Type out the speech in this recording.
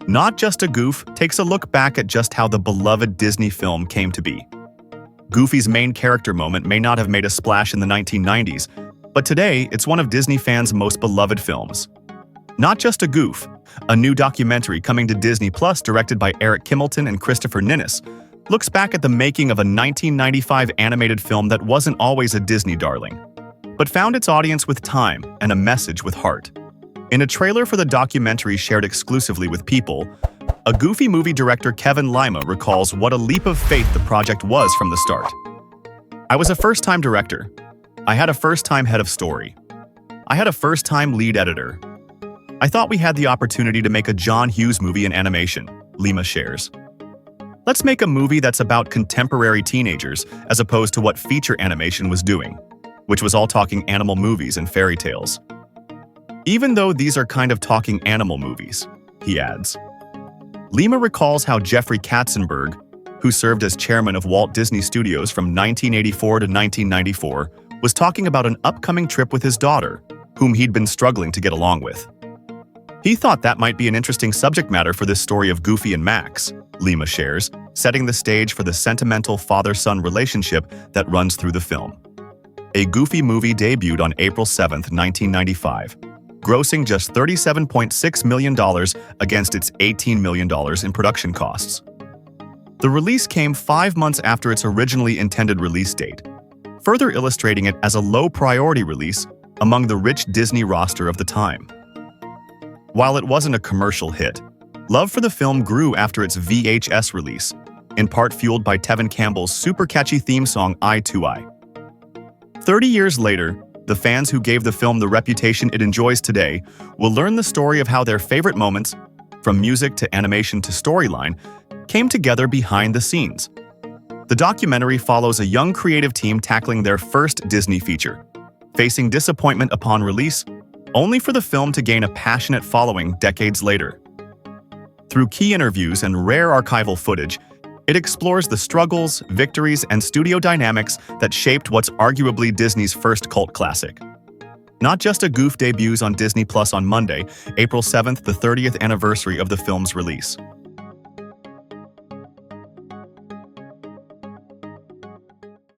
Not Just a Goof takes a look back at just how the beloved Disney film came to be. Goofy's main character moment may not have made a splash in the 1990s, but today it's one of Disney fans' most beloved films. Not Just a Goof, a new documentary coming to Disney Plus directed by Kimelton and Christopher Ninness, looks back at the making of a 1995 animated film that wasn't always a Disney darling, but found its audience with time and a message with heart. In a trailer for the documentary shared exclusively with People, a Goofy movie director Kevin Lima recalls what a leap of faith the project was from the start. "I was a first-time director. I had a first-time head of story. I had a first-time lead editor. I thought we had the opportunity to make a John Hughes movie in animation," Lima shares. "Let's make a movie that's about contemporary teenagers as opposed to what feature animation was doing, which was all talking animal movies and fairy tales. Even though these are kind of talking animal movies," he adds. Lima recalls how Jeffrey Katzenberg, who served as chairman of Walt Disney Studios from 1984 to 1994, was talking about an upcoming trip with his daughter, whom he'd been struggling to get along with. He thought that might be an interesting subject matter for this story of Goofy and Max, Lima shares, setting the stage for the sentimental father-son relationship that runs through the film. A Goofy movie debuted on April 7, 1995, grossing just $37.6 million against its $18 million in production costs. The release came 5 months after its originally intended release date, further illustrating it as a low-priority release among the rich Disney roster of the time. While it wasn't a commercial hit, love for the film grew after its VHS release, in part fueled by Tevin Campbell's super catchy theme song Eye to Eye. 30 years later, the fans who gave the film the reputation it enjoys today will learn the story of how their favorite moments, from music to animation to storyline, came together behind the scenes. The documentary follows a young creative team tackling their first Disney feature, facing disappointment upon release, only for the film to gain a passionate following decades later. Through key interviews and rare archival footage, it explores the struggles, victories, and studio dynamics that shaped what's arguably Disney's first cult classic. Not Just a Goof debuts on Disney Plus on Monday, April 7th, the 30th anniversary of the film's release.